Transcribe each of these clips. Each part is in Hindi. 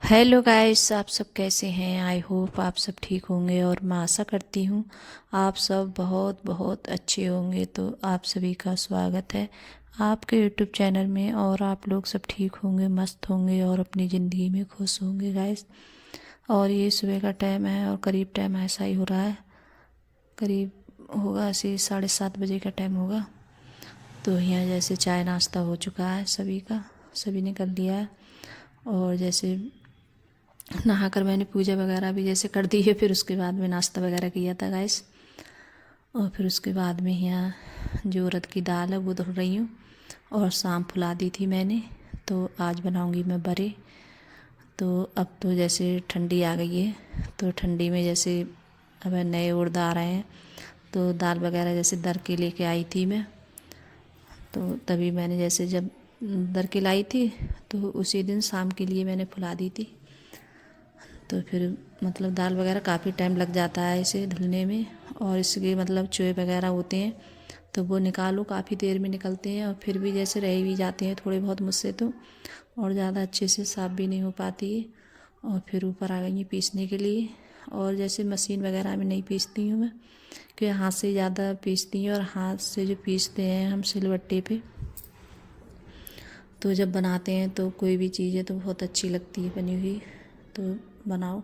हेलो गाइस, आप सब कैसे हैं। आई होप आप सब ठीक होंगे और मैं आशा करती हूँ आप सब बहुत बहुत अच्छे होंगे। तो आप सभी का स्वागत है आपके यूट्यूब चैनल में और आप लोग सब ठीक होंगे, मस्त होंगे और अपनी ज़िंदगी में खुश होंगे गाइस। और ये सुबह का टाइम है और करीब टाइम ऐसा ही हो रहा है, करीब होगा ऐसे 7:30 बजे का टाइम होगा। तो यहाँ जैसे चाय नाश्ता हो चुका है सभी का, सभी ने कर लिया है। और जैसे नहाकर मैंने पूजा वगैरह भी जैसे कर दी है, फिर उसके बाद में नाश्ता वगैरह किया था गाइस। और फिर उसके बाद में यहाँ जो उड़द की दाल है वो धुल रही हूँ और शाम फुला दी थी मैंने। तो आज बनाऊँगी मैं बड़े। तो अब तो जैसे ठंडी आ गई है, तो ठंडी में जैसे अब नए उड़द आ रहे हैं, तो दाल वगैरह जैसे दर के लेके आई थी मैं। तो तभी मैंने जैसे जब दर के लाई थी तो उसी दिन शाम के लिए मैंने फुला दी थी। तो फिर मतलब दाल वगैरह काफ़ी टाइम लग जाता है इसे धुलने में, और इसके मतलब चोए वगैरह होते हैं तो वो निकालो, काफ़ी देर में निकलते हैं। और फिर भी जैसे रह भी जाते हैं थोड़े बहुत मुझसे तो, और ज़्यादा अच्छे से साफ़ भी नहीं हो पाती है। और फिर ऊपर आ गई है पीसने के लिए। और जैसे मशीन वगैरह में नहीं पीसती हूँ मैं, क्योंकि हाथ से ज़्यादा पीसती हूँ। और हाथ से जो पीसते हैं हम सिलबट्टे पे, तो जब बनाते हैं तो कोई भी चीज़ है तो बहुत अच्छी लगती है बनी हुई। तो बनाओ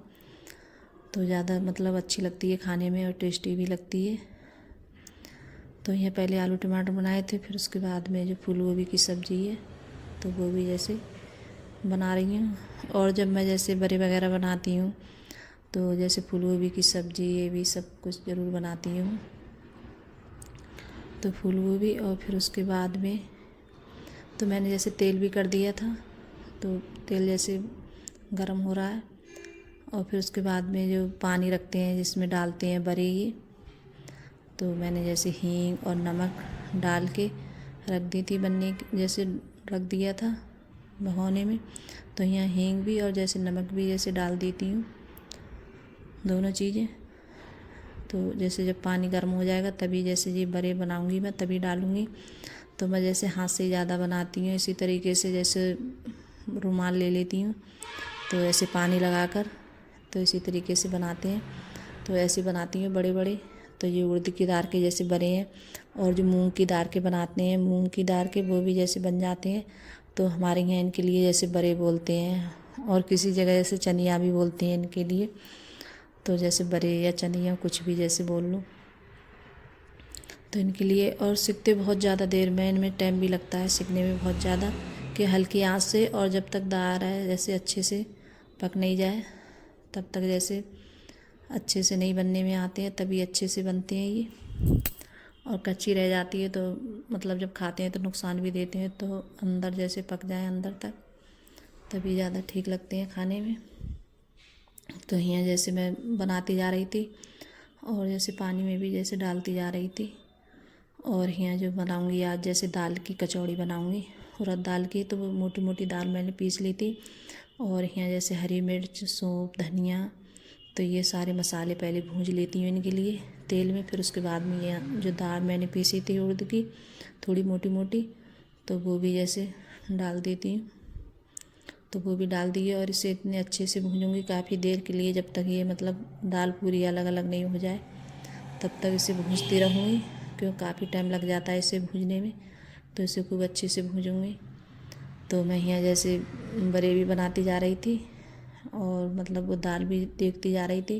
तो ज़्यादा मतलब अच्छी लगती है खाने में और टेस्टी भी लगती है। तो यहाँ पहले आलू टमाटर बनाए थे, फिर उसके बाद में जो फूल गोभी की सब्ज़ी है तो वो भी जैसे बना रही हूँ। और जब मैं जैसे बड़े वगैरह बनाती हूँ तो जैसे फूल गोभी की सब्ज़ी ये भी सब कुछ ज़रूर बनाती हूँ। तो फूल गोभी और फिर उसके बाद में तो मैंने जैसे तेल भी कर दिया था, तो तेल जैसे गरम हो रहा है। और फिर उसके बाद में जो पानी रखते हैं जिसमें डालते हैं बड़े ये, तो मैंने जैसे हींग और नमक डाल के रख दी थी बनने जैसे रख दिया था भगोने में। तो यहाँ हींग भी और जैसे नमक भी जैसे डाल देती हूँ, दोनों चीज़ें। तो जैसे जब पानी गर्म हो जाएगा तभी जैसे ये बड़े बनाऊँगी मैं तभी डालूँगी। तो मैं जैसे हाथ से ज़्यादा बनाती हूँ, इसी तरीके से जैसे रुमाल ले लेती हूँ तो ऐसे पानी लगाकर, तो इसी तरीके से बनाते हैं। तो ऐसे बनाती हूँ बड़े बड़े। तो ये उड़द की दाल के जैसे बड़े हैं। और जो मूंग की दाल के बनाते हैं, मूंग की दाल के वो भी जैसे बन जाते हैं। तो हमारे यहाँ इनके लिए जैसे बड़े बोलते हैं, और किसी जगह जैसे चनिया भी बोलते हैं इनके लिए। तो जैसे बड़े या चनिया कुछ भी जैसे बोल लो, तो इनके लिए। और सीखते बहुत ज़्यादा देर में, इनमें टाइम भी लगता है सीखने में बहुत ज़्यादा, कि हल्की आंच से, और जब तक दाल है जैसे अच्छे से पक नहीं जाए तब तक जैसे अच्छे से नहीं बनने में आते हैं, तभी अच्छे से बनते हैं ये। और कच्ची रह जाती है तो मतलब जब खाते हैं तो नुकसान भी देते हैं। तो अंदर जैसे पक जाए अंदर तक तभी ज़्यादा ठीक लगते हैं खाने में। तो यहाँ जैसे मैं बनाती जा रही थी और जैसे पानी में भी जैसे डालती जा रही थी। और यहाँ जो बनाऊँगी आज जैसे दाल की कचौड़ी बनाऊँगी उड़द दाल की, तो वो मोटी मोटी दाल मैंने पीस ली थी। और यहाँ जैसे हरी मिर्च, सौंफ, धनिया, तो ये सारे मसाले पहले भूंज लेती हूँ इनके लिए तेल में। फिर उसके बाद में ये जो दाल मैंने पीसी थी उड़द की थोड़ी मोटी मोटी, तो वो भी जैसे डाल देती हूँ। तो वो भी डाल दिए और इसे इतने अच्छे से भूनूंगी काफ़ी देर के लिए, जब तक ये मतलब दाल पूरी अलग अलग नहीं हो जाए तब तक इसे भूनती रहूँगी, क्यों काफ़ी टाइम लग जाता है इसे भूनने में। तो इसे खूब अच्छे से भूनूंगी। तो मैं यहाँ जैसे बड़े भी बनाती जा रही थी और मतलब वो दाल भी देखती जा रही थी।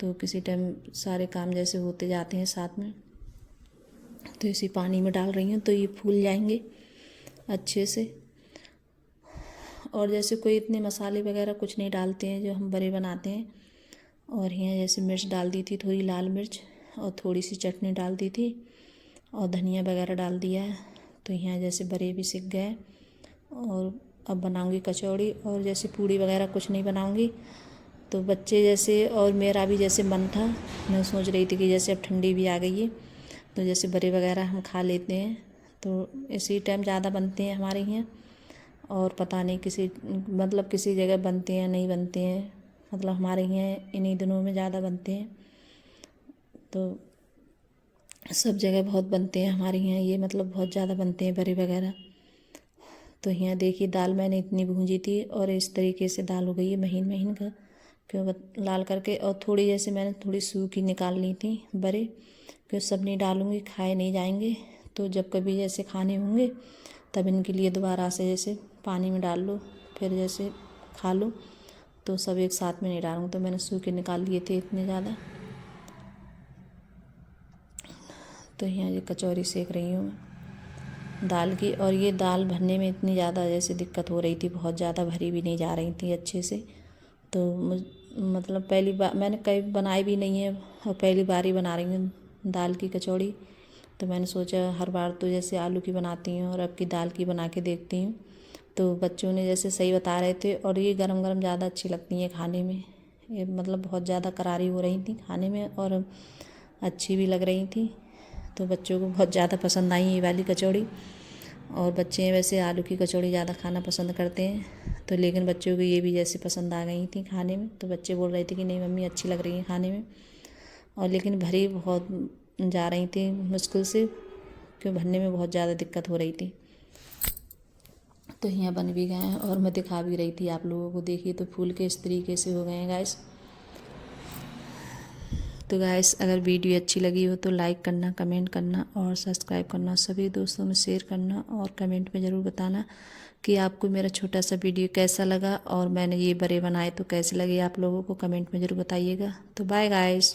तो किसी टाइम सारे काम जैसे होते जाते हैं साथ में। तो इसी पानी में डाल रही हूँ तो ये फूल जाएंगे अच्छे से। और जैसे कोई इतने मसाले वगैरह कुछ नहीं डालते हैं जो हम बड़े बनाते हैं। और यहाँ जैसे मिर्च डाल दी थी, थोड़ी लाल मिर्च, और थोड़ी सी चटनी डाल दी थी, और धनिया वगैरह डाल दिया है। तो यहाँ जैसे बड़े भी सिक गए। और अब बनाऊंगी कचौड़ी, और जैसे पूड़ी वगैरह कुछ नहीं बनाऊंगी। तो बच्चे जैसे और मेरा भी जैसे मन था, मैं सोच रही थी कि जैसे अब ठंडी भी आ गई है तो जैसे बड़े वगैरह हम खा लेते हैं। तो इसी टाइम ज़्यादा बनते हैं हमारे यहाँ। और पता नहीं किसी मतलब किसी जगह बनते हैं नहीं बनते हैं, मतलब हमारे यहाँ इन्हीं दिनों में ज़्यादा बनते हैं। तो सब जगह बहुत बनते हैं हमारे यहाँ ये, मतलब बहुत ज़्यादा बनते हैं बड़े वगैरह। तो यहाँ देखिए दाल मैंने इतनी भूंजी थी और इस तरीके से दाल हो गई है महीन महीन का, क्यों लाल करके। और थोड़ी जैसे मैंने थोड़ी सूखी निकाल ली थी बड़े, क्यों सब नहीं डालूँगी, खाए नहीं जाएंगे। तो जब कभी जैसे खाने होंगे तब इनके लिए दोबारा से जैसे पानी में डाल लो, फिर जैसे खा लो, तो सब एक साथ में नहीं डालूँगी। तो मैंने सूखे निकाल लिए थे इतने ज़्यादा। तो यहाँ ये कचौरी सेक रही हूँ मैं दाल की। और ये दाल भरने में इतनी ज़्यादा जैसे दिक्कत हो रही थी, बहुत ज़्यादा भरी भी नहीं जा रही थी अच्छे से। तो मतलब पहली बार मैंने कभी बनाई भी नहीं है और पहली बार ही बना रही हूँ दाल की कचौड़ी। तो मैंने सोचा हर बार तो जैसे आलू की बनाती हूँ और अब की दाल की बना के देखती हूँ। तो बच्चों ने जैसे सही बता रहे थे, और ये गरम गरम ज़्यादा अच्छी लगती हैं खाने में। ये मतलब बहुत ज़्यादा करारी हो रही थी खाने में और अच्छी भी लग रही थी। तो बच्चों को बहुत ज़्यादा पसंद आई ये वाली कचौड़ी। और बच्चे वैसे आलू की कचौड़ी ज़्यादा खाना पसंद करते हैं, तो लेकिन बच्चों को ये भी जैसे पसंद आ गई थी खाने में। तो बच्चे बोल रहे थे कि नहीं मम्मी अच्छी लग रही है खाने में। और लेकिन भरी बहुत जा रही थी मुश्किल से, क्यों भरने में बहुत ज़्यादा दिक्कत हो रही थी। तो यहाँ बन भी गए हैं और मैं दिखा भी रही थी आप लोगों को। देखिए तो फूल के इस तरीके से हो गए हैं गाइस। तो गाइस अगर वीडियो अच्छी लगी हो तो लाइक करना, कमेंट करना और सब्सक्राइब करना, सभी दोस्तों में शेयर करना और कमेंट में ज़रूर बताना कि आपको मेरा छोटा सा वीडियो कैसा लगा और मैंने ये बड़े बनाए तो कैसे लगे आप लोगों को, कमेंट में ज़रूर बताइएगा। तो बाय गाइस।